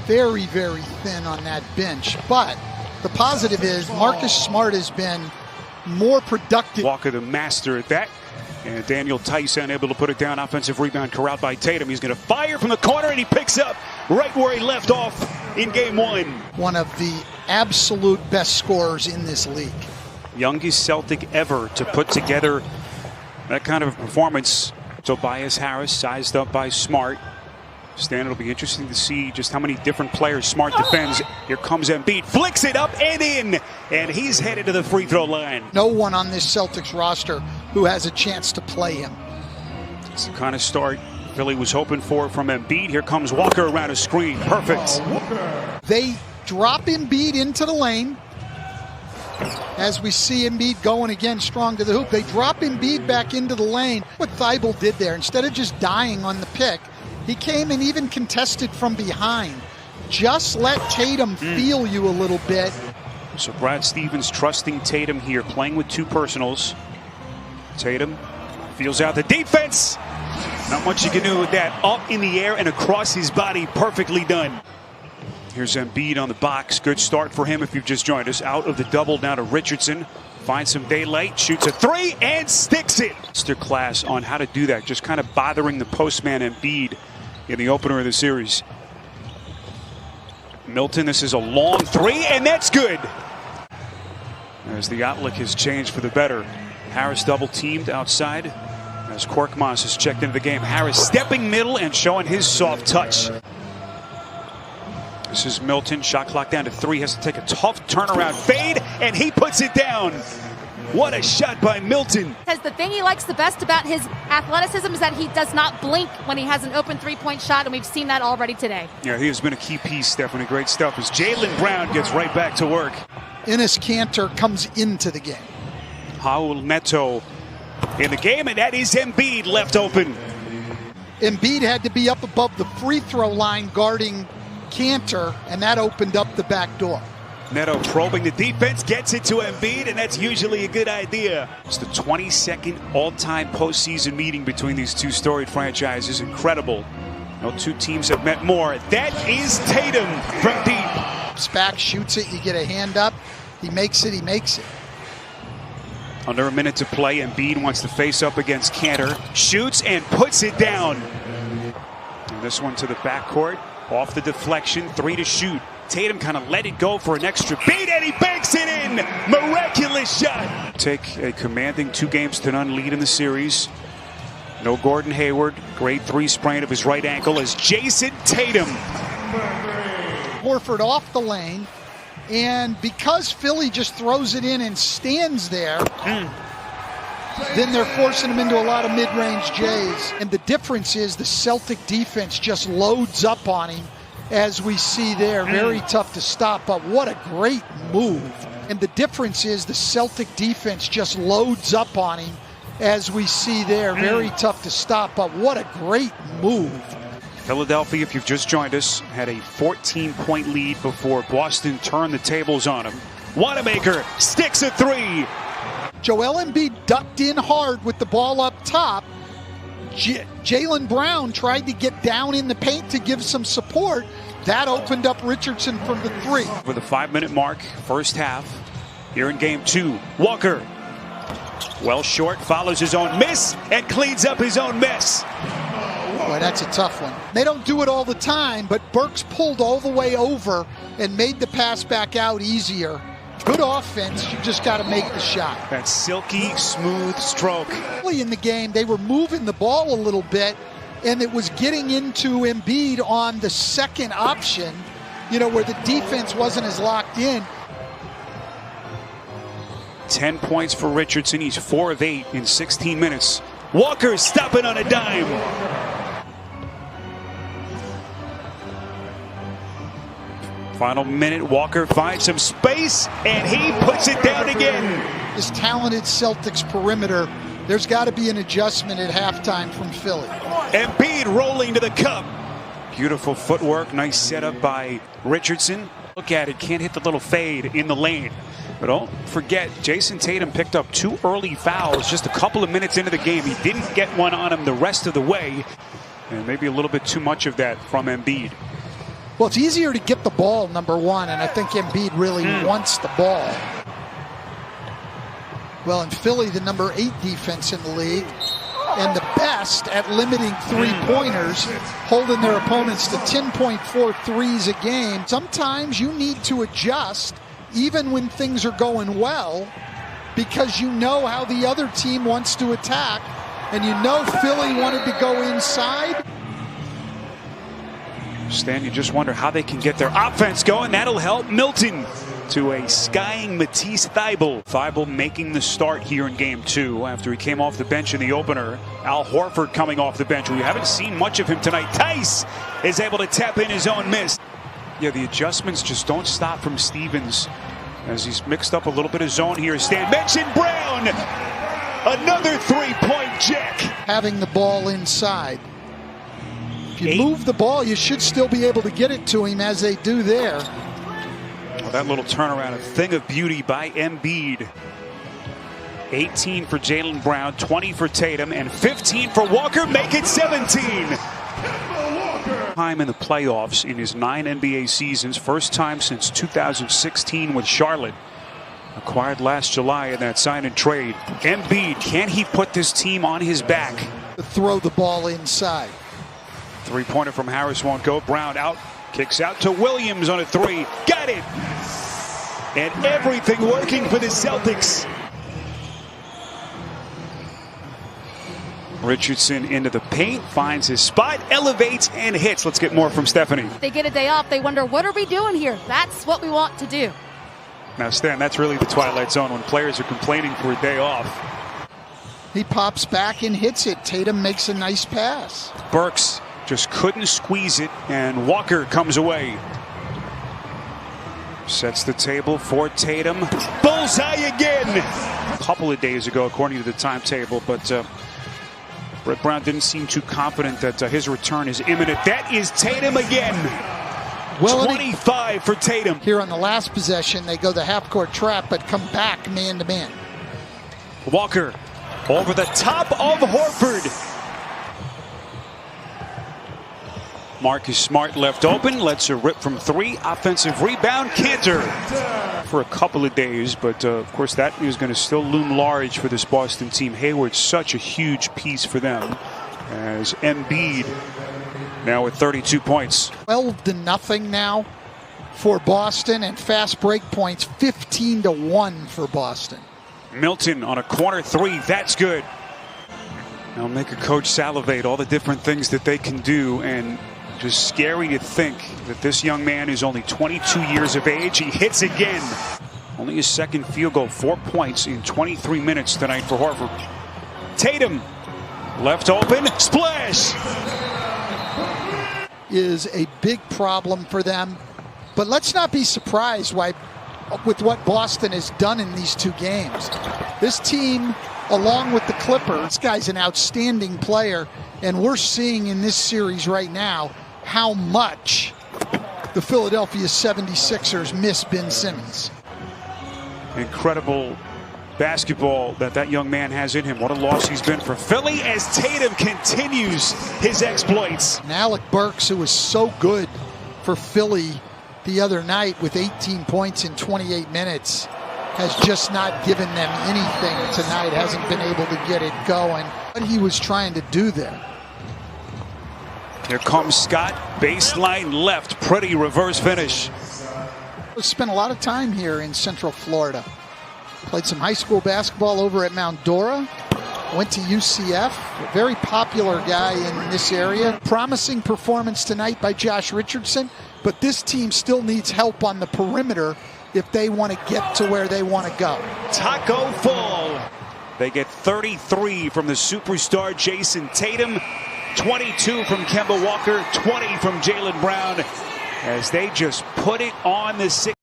very, very thin on that bench. But the positive is Marcus Smart has been more productive. Walker, the master at that. And Daniel Tice unable to put it down. Offensive rebound corralled by Tatum. He's going to fire from the corner, and he picks up right where he left off in game one. One of the absolute best scorers in this league. Youngest Celtic ever to put together that kind of a performance. Tobias Harris sized up by Smart. Stan, it'll be interesting to see just how many different players Smart defends. Here comes Embiid, flicks it up and in, and he's headed to the free throw line. No one on this Celtics roster who has a chance to play him. It's the kind of start Philly was hoping for from Embiid. Here comes Walker around a screen. Perfect. They drop Embiid into the lane. As we see Embiid going again strong to the hoop, they drop Embiid back into the lane. What Thibault did there, instead of just dying on the pick, he came and even contested from behind. Just let Tatum feel you a little bit. So Brad Stevens trusting Tatum here, playing with two personals. Tatum feels out the defense. Not much you can do with that. Up in the air and across his body, perfectly done. Here's Embiid on the box. Good start for him if you've just joined us. Out of the double now to Richardson. Finds some daylight, shoots a three, and sticks it. Masterclass on how to do that. Just kind of bothering the postman Embiid in the opener of the series. Milton, this is a long three, and that's good. As the outlook has changed for the better. Harris double teamed outside as Korkmaz has checked into the game. Harris stepping middle and showing his soft touch. This is Milton, shot clock down to 3, has to take a tough turnaround fade, and he puts it down. What a shot by Milton. Says the thing he likes the best about his athleticism is that he does not blink when he has an open three-point shot, and we've seen that already today. Yeah, he has been a key piece, Stephanie. Great stuff as Jaylen Brown gets right back to work. Enes Kanter comes into the game. Raul Neto in the game, and that is Embiid left open. Embiid had to be up above the free throw line guarding Kanter, and that opened up the back door. Neto probing the defense, gets it to Embiid, and that's usually a good idea. It's the 22nd all-time postseason meeting between these two storied franchises. Incredible. No two teams have met more. That is Tatum from deep. Back, shoots it, you get a hand up. He makes it, he makes it. Under a minute to play, Embiid wants to face up against Kanter. Shoots and puts it down. And this one to the backcourt. Off the deflection, 3 to shoot. Tatum kind of let it go for an extra beat, and he banks it in. Miraculous shot. Take a commanding 2-0 lead in the series. No Gordon Hayward. Grade 3 sprain of his right ankle as Jason Tatum. Horford off the lane, and because Philly just throws it in and stands there, then they're forcing him into a lot of mid-range J's. And the difference is the Celtic defense just loads up on him, as we see there. Very tough to stop, but what a great move. And the difference is the Celtic defense just loads up on him, as we see there. Very tough to stop, but what a great move. Philadelphia, if you've just joined us, had a 14-point lead before Boston turned the tables on him. Wanamaker sticks a 3. Joel Embiid ducked in hard with the ball up top. Jaylen Brown tried to get down in the paint to give some support. That opened up Richardson from the 3. For the 5-minute mark, first half, here in game 2. Walker, well short, follows his own miss, and cleans up his own mess. Boy, that's a tough one. They don't do it all the time, but Burks pulled all the way over and made the pass back out easier. Good offense, you just got to make the shot. That silky, smooth stroke. Early in the game, they were moving the ball a little bit, and it was getting into Embiid on the second option, you know, where the defense wasn't as locked in. 10 points for Richardson. He's 4 of 8 in 16 minutes. Walker stopping on a dime. Final minute, Walker finds some space, and he puts it down again. This talented Celtics perimeter, there's got to be an adjustment at halftime from Philly. Embiid rolling to the cup. Beautiful footwork, nice setup by Richardson. Look at it, can't hit the little fade in the lane. But don't forget, Jason Tatum picked up 2 early fouls just a couple of minutes into the game. He didn't get one on him the rest of the way. And maybe a little bit too much of that from Embiid. Well, it's easier to get the ball, number one, and I think Embiid really wants the ball. Well, in Philly, the number 8 defense in the league, and the best at limiting three-pointers, holding their opponents to 10.4 threes a game. Sometimes you need to adjust, even when things are going well, because you know how the other team wants to attack, and you know Philly wanted to go inside. Stan, you just wonder how they can get their offense going. That'll help Milton to a skying Matisse Thybulle. Thybulle making the start here in game 2 after he came off the bench in the opener. Al Horford coming off the bench. We haven't seen much of him tonight. Tice is able to tap in his own miss. Yeah, the adjustments just don't stop from Stevens as he's mixed up a little bit of zone here. Stan mentioned Brown. Another three-point jack. Having the ball inside. If you move the ball, you should still be able to get it to him as they do there. Well, that little turnaround, a thing of beauty by Embiid. 18 for Jaylen Brown, 20 for Tatum, and 15 for Walker. Make it 17. Time in the playoffs in his 9 NBA seasons. First time since 2016 with Charlotte. Acquired last July in that sign and trade. Embiid, can he put this team on his back? Throw the ball inside. Three-pointer from Harris won't go. Brown out. Kicks out to Williams on a 3. Got it! And everything working for the Celtics. Richardson into the paint, finds his spot, elevates, and hits. Let's get more from Stephanie. They get a day off. They wonder, what are we doing here? That's what we want to do. Now, Stan, that's really the twilight zone when players are complaining for a day off. He pops back and hits it. Tatum makes a nice pass. Burks just couldn't squeeze it, and Walker comes away. Sets the table for Tatum. Bullseye again! A couple of days ago, according to the timetable, but Brett Brown didn't seem too confident that his return is imminent. That is Tatum again. Well, 25 for Tatum. Here on the last possession, they go the half-court trap, but come back man-to-man. Walker over the top of Horford. Marcus Smart left open, lets her rip from 3. Offensive rebound, Cantor for a couple of days, but of course that is going to still loom large for this Boston team. Hayward's such a huge piece for them, as Embiid now with 32 points. 12-0 now for Boston, and fast break points 15-1 for Boston. Milton on a corner 3, that's good. Now make a coach salivate, all the different things that they can do, and just scary to think that this young man is only 22 years of age. He hits again. Only his second field goal, 4 points in 23 minutes tonight for Horford. Tatum left open, splash! Is a big problem for them, but let's not be surprised with what Boston has done in these 2 games. This team, along with the Clippers, this guy's an outstanding player, and we're seeing in this series right now how much the Philadelphia 76ers miss Ben Simmons. Incredible basketball that young man has in him. What a loss he's been for Philly as Tatum continues his exploits. And Alec Burks, who was so good for Philly the other night with 18 points in 28 minutes, has just not given them anything tonight, hasn't been able to get it going. What he was trying to do there. Here comes Scott, baseline left, pretty reverse finish. Spent a lot of time here in Central Florida. Played some high school basketball over at Mount Dora. Went to UCF. A very popular guy in this area. Promising performance tonight by Josh Richardson, but this team still needs help on the perimeter if they want to get to where they want to go. Taco Fall. They get 33 from the superstar Jason Tatum, 22 from Kemba Walker, 20 from Jaylen Brown, as they just put it on the 6.